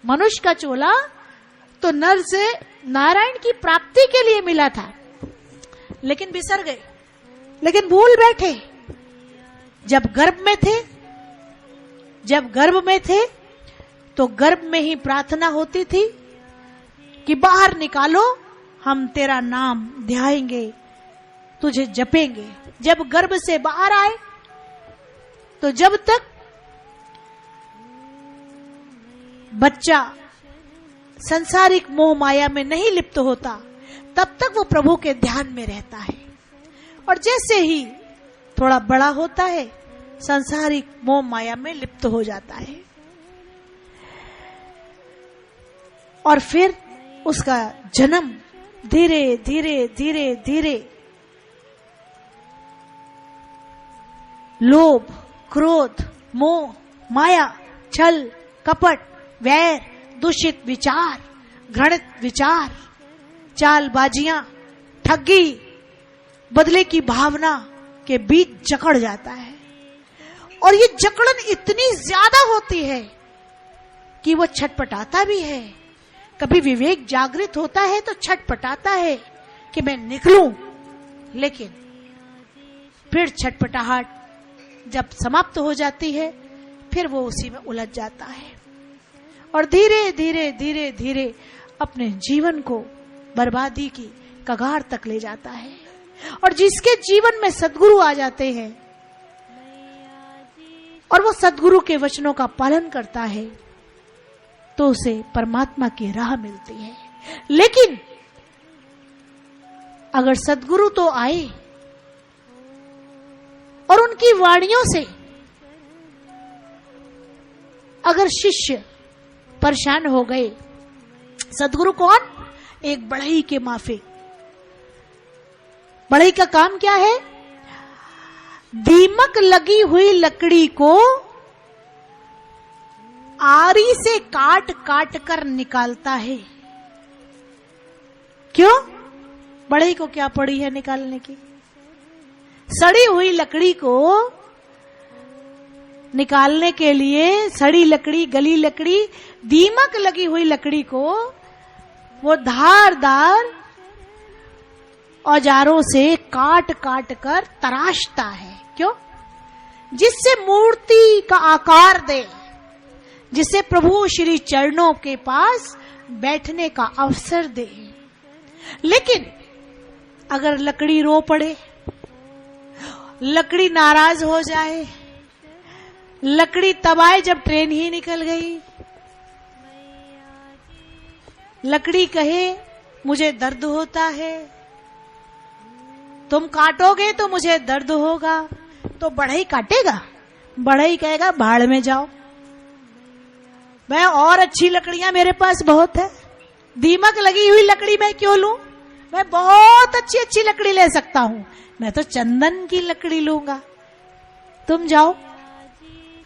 मनुष्य का चोला तो नर से नारायण की प्राप्ति के लिए मिला था, लेकिन बिसर गए, लेकिन भूल बैठे। जब गर्भ में थे तो गर्भ में ही प्रार्थना होती थी कि बाहर निकालो, हम तेरा नाम ध्याएंगे, तुझे जपेंगे। जब गर्भ से बाहर आए तो जब तक बच्चा संसारिक मोह माया में नहीं लिप्त होता, तब तक वो प्रभु के ध्यान में रहता है। और जैसे ही थोड़ा बड़ा होता है, संसारिक मोह माया में लिप्त हो जाता है, और फिर उसका जन्म धीरे धीरे धीरे धीरे लोभ, क्रोध, मोह, माया, छल, कपट, वैर, दूषित विचार, घृणित विचार, चालबाजियां, ठगी, बदले की भावना के बीच जकड़ जाता है। और ये जकड़न इतनी ज्यादा होती है कि वो छटपटाता भी है। कभी विवेक जागृत होता है तो छटपटाता है कि मैं निकलूं, लेकिन फिर छटपटाहट जब समाप्त हो जाती है, फिर वो उसी में उलझ जाता है और धीरे धीरे धीरे धीरे अपने जीवन को बर्बादी की कगार तक ले जाता है। और जिसके जीवन में सद्गुरु आ जाते हैं और वो सद्गुरु के वचनों का पालन करता है, तो उसे परमात्मा की राह मिलती है। लेकिन अगर सद्गुरु तो आए और उनकी वाणियों से अगर शिष्य परेशान हो गए, सद्गुरु कौन? एक बढ़ई के माफिक। बढ़ई का काम क्या है? दीमक लगी हुई लकड़ी को आरी से काट काट कर निकालता है। क्यों? बढ़ई को क्या पड़ी है निकालने की? सड़ी हुई लकड़ी को निकालने के लिए, सड़ी लकड़ी, गली लकड़ी, दीमक लगी हुई लकड़ी को वो धारदार औजारों से काट काट कर तराशता है। क्यों? जिससे मूर्ति का आकार दे, जिसे प्रभु श्री चरणों के पास बैठने का अवसर दे। लेकिन अगर लकड़ी रो पड़े, लकड़ी नाराज हो जाए, लकड़ी तब आए जब ट्रेन ही निकल गई, लकड़ी कहे मुझे दर्द होता है, तुम काटोगे तो मुझे दर्द होगा, तो बढ़ई काटेगा? बढ़ई कहेगा भाड़ में जाओ, मैं और अच्छी लकड़ियां मेरे पास बहुत है, दीमक लगी हुई लकड़ी मैं क्यों लूं? मैं बहुत अच्छी अच्छी लकड़ी ले सकता हूं, मैं तो चंदन की लकड़ी लूंगा, तुम जाओ,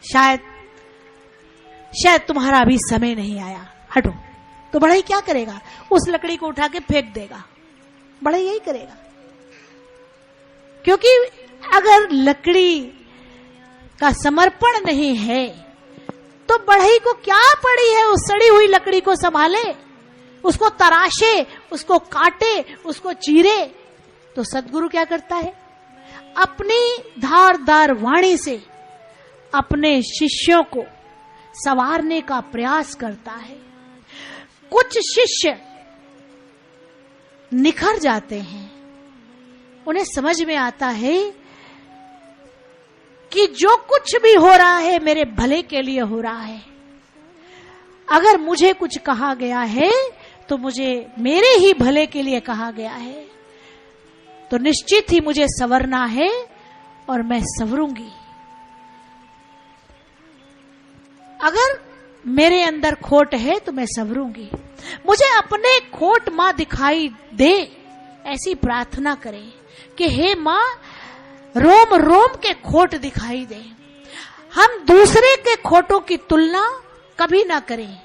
शायद तुम्हारा अभी समय नहीं आया, हटो। तो बढ़ई क्या करेगा? उस लकड़ी को उठा के फेंक देगा। बढ़ई यही करेगा, क्योंकि अगर लकड़ी का समर्पण नहीं है तो बढ़ई को क्या पड़ी है उस सड़ी हुई लकड़ी को संभाले, उसको तराशे, उसको काटे, उसको चीरे। तो सद्गुरु क्या करता है? अपनी धारदार वाणी से अपने शिष्यों को संवारने का प्रयास करता है। कुछ शिष्य निखर जाते हैं, उन्हें समझ में आता है कि जो कुछ भी हो रहा है मेरे भले के लिए हो रहा है। अगर मुझे कुछ कहा गया है तो मुझे मेरे ही भले के लिए कहा गया है, तो निश्चित ही मुझे संवरना है और मैं संवरूंगी। अगर मेरे अंदर खोट है तो मैं संवरूंगी। मुझे अपने खोट मां दिखाई दे, ऐसी प्रार्थना करें कि हे मां, रोम रोम के खोट दिखाई दे। हम दूसरे के खोटों की तुलना कभी ना करें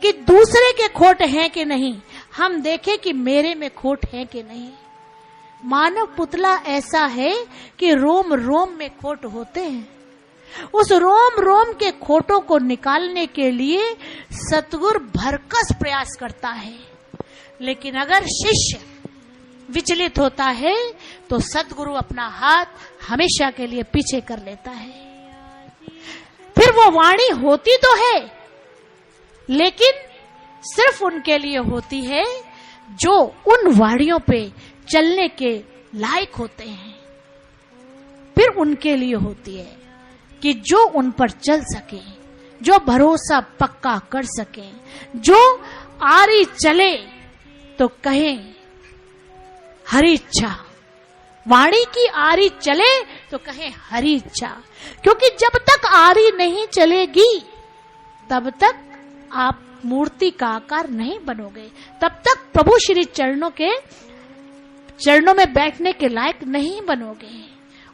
कि दूसरे के खोट हैं कि नहीं, हम देखें कि मेरे में खोट है कि नहीं। मानव पुतला ऐसा है कि रोम रोम में खोट होते हैं। उस रोम रोम के खोटों को निकालने के लिए सतगुरु भरकस प्रयास करता है। लेकिन अगर शिष्य विचलित होता है तो सतगुरु अपना हाथ हमेशा के लिए पीछे कर लेता है। फिर वो वाणी होती तो है, लेकिन सिर्फ उनके लिए होती है जो उन वाणियों पे चलने के लायक होते हैं। फिर उनके लिए होती है कि जो उन पर चल सके, जो भरोसा पक्का कर सके, जो आरी चले तो कहें हरि इच्छा। वाणी की आरी चले तो कहें हरि इच्छा, क्योंकि जब तक आरी नहीं चलेगी तब तक आप मूर्ति का आकार नहीं बनोगे, तब तक प्रभु श्री चरणों में बैठने के लायक नहीं बनोगे।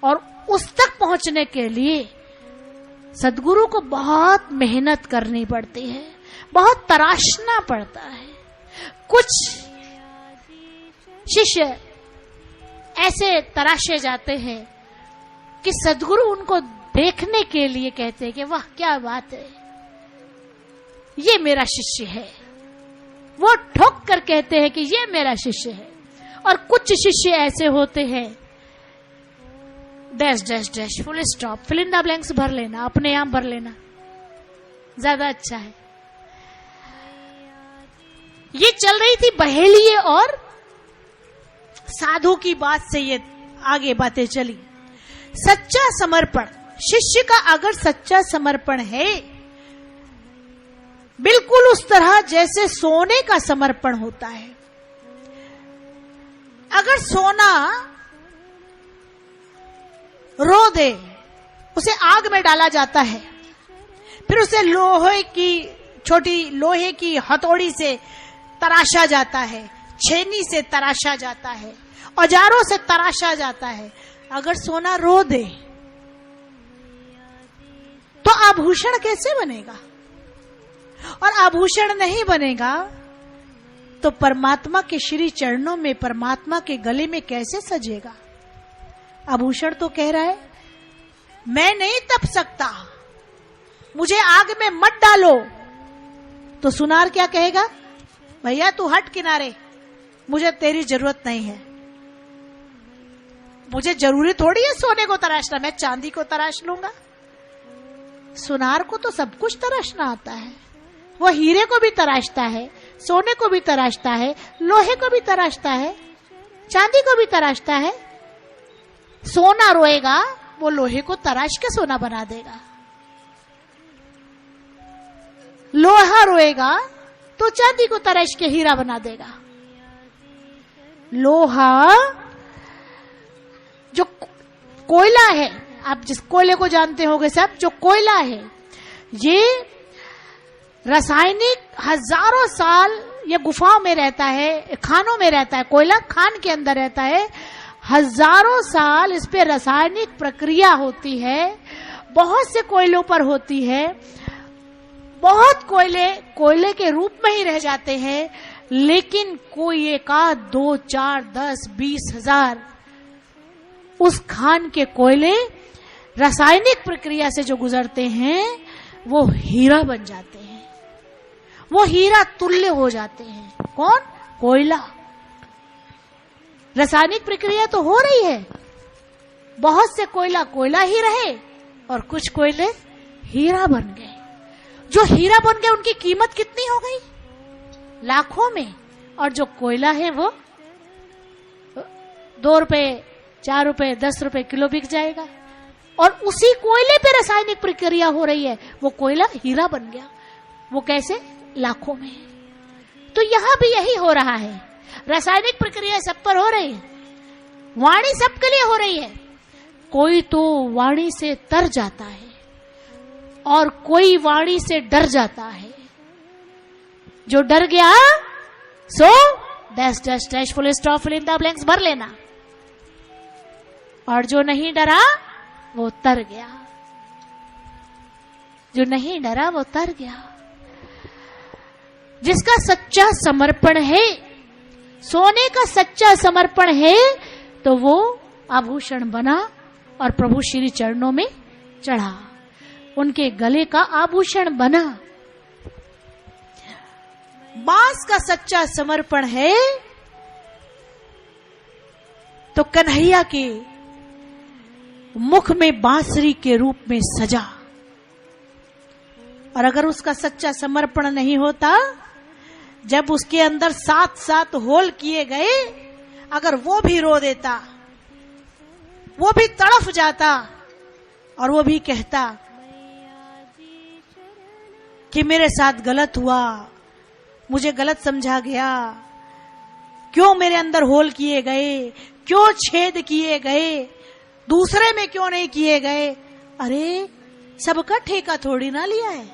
और उस तक पहुंचने के लिए सद्गुरु को बहुत मेहनत करनी पड़ती है, बहुत तराशना पड़ता है। कुछ शिष्य ऐसे तराशे जाते हैं कि सद्गुरु उनको देखने के लिए कहते हैं कि वाह क्या बात है, ये मेरा शिष्य है। वो ठोक कर कहते हैं कि ये मेरा शिष्य है। और कुछ शिष्य ऐसे होते हैं, dash dash dash full stop, fill in the blanks भर लेना, अपने आप भर लेना ज्यादा अच्छा है। ये चल रही थी बहेलिए और साधु की बात से ये आगे बातें चली। सच्चा समर्पण, शिष्य का अगर सच्चा समर्पण है, बिल्कुल उस तरह जैसे सोने का समर्पण होता है। अगर सोना रो दे, उसे आग में डाला जाता है, फिर उसे छोटी लोहे की हथौड़ी से तराशा जाता है, छेनी से तराशा जाता है, औजारों से तराशा जाता है। अगर सोना रो दे तो आभूषण कैसे बनेगा? और आभूषण नहीं बनेगा तो परमात्मा के श्री चरणों में, परमात्मा के गले में कैसे सजेगा? आभूषण तो कह रहा है मैं नहीं तप सकता, मुझे आग में मत डालो। तो सुनार क्या कहेगा? भैया तू हट किनारे, मुझे तेरी जरूरत नहीं है। मुझे जरूरी थोड़ी है सोने को तराशना, मैं चांदी को तराश लूंगा। सुनार को तो सब कुछ तराशना आता है। वो हीरे को भी तराशता है, सोने को भी तराशता है, लोहे को भी तराशता है, चांदी को भी तराशता है। सोना रोएगा, वो लोहे को तराश के सोना बना देगा। लोहा रोएगा तो चांदी को तराश के हीरा बना देगा। लोहा जो कोयला है, आप जिस कोयले को जानते होंगे सब, जो कोयला है ये रासायनिक हजारों साल ये गुफाओं में रहता है, खानों में रहता है। कोयला खान के अंदर रहता है, हजारों साल इस पे रासायनिक प्रक्रिया होती है, बहुत से कोयलों पर होती है। बहुत कोयले के रूप में ही रह जाते हैं, लेकिन कोई एक आध 2 4 10 20 हजार उस खान के कोयले रासायनिक प्रक्रिया से जो गुजरते हैं वो हीरा बन जाते हैं, वो हीरा तुल्य हो जाते हैं। कौन? कोयला। रासायनिक प्रक्रिया तो हो रही है, बहुत से कोयला ही रहे और कुछ कोयले हीरा बन गए। जो हीरा बन गए उनकी कीमत कितनी हो गई? लाखों में। और जो कोयला है वो 2 रुपए 4 रुपए 10 रुपए किलो बिक जाएगा। और उसी कोयले पे रासायनिक प्रक्रिया हो रही है, वो कोयला हीरा बन गया। वो कैसे? लाखों में। तो यहां भी यही हो रहा है, रासायनिक प्रक्रिया सब पर हो रही है, वाणी सबके लिए हो रही है। कोई तो वाणी से तर जाता है और कोई वाणी से डर जाता है। जो डर गया सो dash dash dash full stop fill in the blanks भर लेना, और जो नहीं डरा वो तर गया। जो नहीं डरा वो तर गया। जिसका सच्चा समर्पण है, सोने का सच्चा समर्पण है, तो वो आभूषण बना और प्रभु श्री चरणों में चढ़ा। उनके गले का आभूषण बना। बांस का सच्चा समर्पण है तो कन्हैया के मुख में बांसुरी के रूप में सजा, और अगर उसका सच्चा समर्पण नहीं होता, जब उसके अंदर 7 होल किए गए, अगर वो भी रो देता, वो भी तड़फ जाता और वो भी कहता कि मेरे साथ गलत हुआ, मुझे गलत समझा गया, क्यों मेरे अंदर होल किए गए, क्यों छेद किए गए, दूसरे में क्यों नहीं किए गए। अरे सबका ठेका थोड़ी ना लिया है,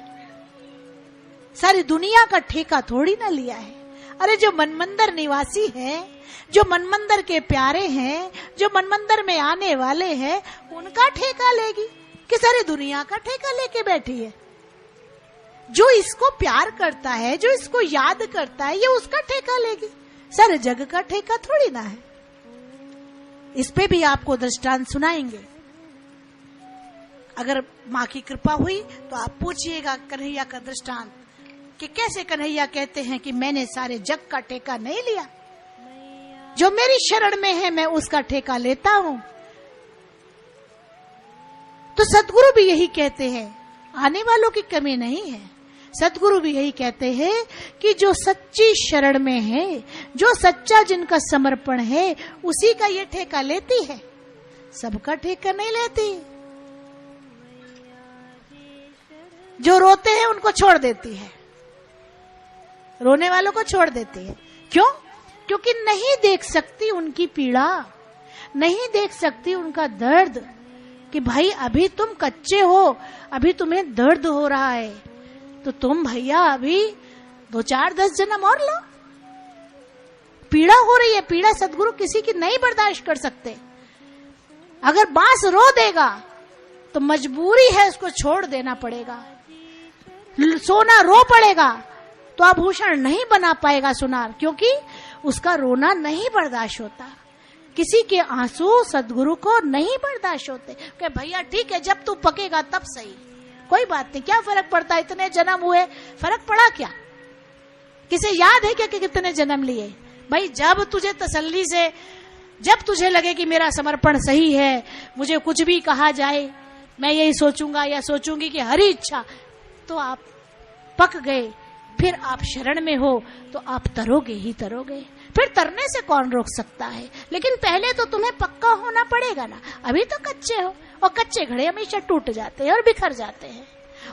सारी दुनिया का ठेका थोड़ी ना लिया है। अरे जो मनमंदिर निवासी हैं, जो मनमंदिर के प्यारे हैं, जो मनमंदिर में आने वाले हैं, उनका ठेका लेगी कि सारी दुनिया का ठेका लेके बैठी है। जो इसको प्यार करता है, जो इसको याद करता है, ये उसका ठेका लेगी, सारे जग का ठेका थोड़ी ना है। इस पे भी आपको दृष्टांत सुनाएंगे। अगर माँ की कृपा हुई तो आप पूछिएगा कन्हैया का दृष्टांत कि कैसे कन्हैया कहते हैं कि मैंने सारे जग का ठेका नहीं लिया, जो मेरी शरण में है मैं उसका ठेका लेता हूं। तो सद्गुरु भी यही कहते हैं, आने वालों की कमी नहीं है। सद्गुरु भी यही कहते हैं कि जो सच्ची शरण में है, जो सच्चा जिनका समर्पण है, उसी का ये ठेका लेती है, सबका ठेका नहीं लेती। जो रोते हैं उनको छोड़ देती है, रोने वालों को छोड़ देती है। क्यों? क्योंकि नहीं देख सकती उनकी पीड़ा, नहीं देख सकती उनका दर्द कि भाई अभी तुम कच्चे हो, अभी तुम्हें दर्द हो रहा है, तो तुम भैया अभी 2, 4, 10 जन्म और लो। पीड़ा हो रही है, पीड़ा सद्गुरु किसी की नहीं बर्दाश्त कर सकते। अगर बांस रो देगा तो मजबूरी है उसको छोड़ देना पड़ेगा। सोना रो पड़ेगा तो आभूषण नहीं बना पाएगा सुनार, क्योंकि उसका रोना नहीं बर्दाश्त होता। किसी के आंसू सद्गुरु को नहीं बर्दाश्त होते कि भैया ठीक है, जब तू पकेगा तब सही, कोई बात नहीं, क्या फर्क पड़ता, इतने जन्म हुए, फर्क पड़ा क्या? किसे याद है क्या कि कितने जन्म लिए? भाई जब तुझे तसल्ली से, जब तुझे लगे कि मेरा समर्पण सही है, मुझे कुछ भी कहा जाए मैं यही सोचूंगा या सोचूंगी कि हरी इच्छा, तो आप पक गए, फिर आप शरण में हो तो आप तरोगे ही तरोगे। फिर तरने से कौन रोक सकता है? लेकिन पहले तो तुम्हें पक्का होना पड़ेगा ना। अभी तो कच्चे हो, और कच्चे घड़े हमेशा टूट जाते हैं और बिखर जाते हैं,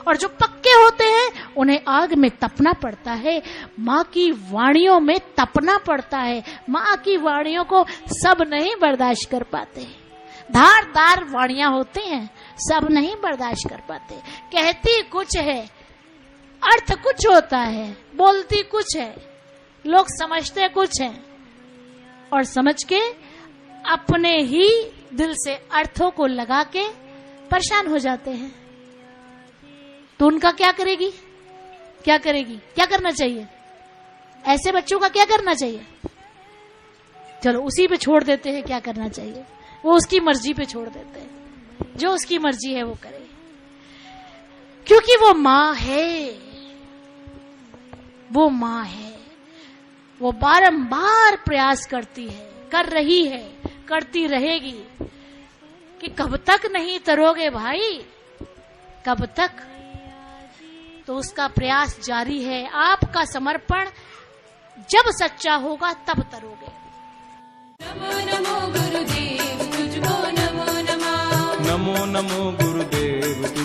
और जो पक्के होते हैं उन्हें आग में तपना पड़ता है, माँ की वाणियों में तपना पड़ता है। माँ की वाणियों को सब नहीं बर्दाश्त कर पाते, धारदार वाणियां होते हैं, सब नहीं बर्दाश्त कर पाते। कहती कुछ है, अर्थ कुछ होता है, बोलती कुछ है, लोग समझते कुछ है, और समझ के अपने ही दिल से अर्थों को लगा के परेशान हो जाते हैं। तो उनका क्या करेगी, क्या करेगी, क्या करना चाहिए? ऐसे बच्चों का क्या करना चाहिए? चलो उसी पे छोड़ देते हैं, क्या करना चाहिए वो उसकी मर्जी पे छोड़ देते हैं, जो उसकी मर्जी है वो करे, क्योंकि वो माँ है, वो माँ है। वो बारंबार प्रयास करती है, कर रही है, करती रहेगी कि कब तक नहीं तरोगे भाई, कब तक? तो उसका प्रयास जारी है। आपका समर्पण जब सच्चा होगा तब तरोगे। नमो नमो गुरुदेव तुझको नमो नमः। नमो नमो गुरुदेव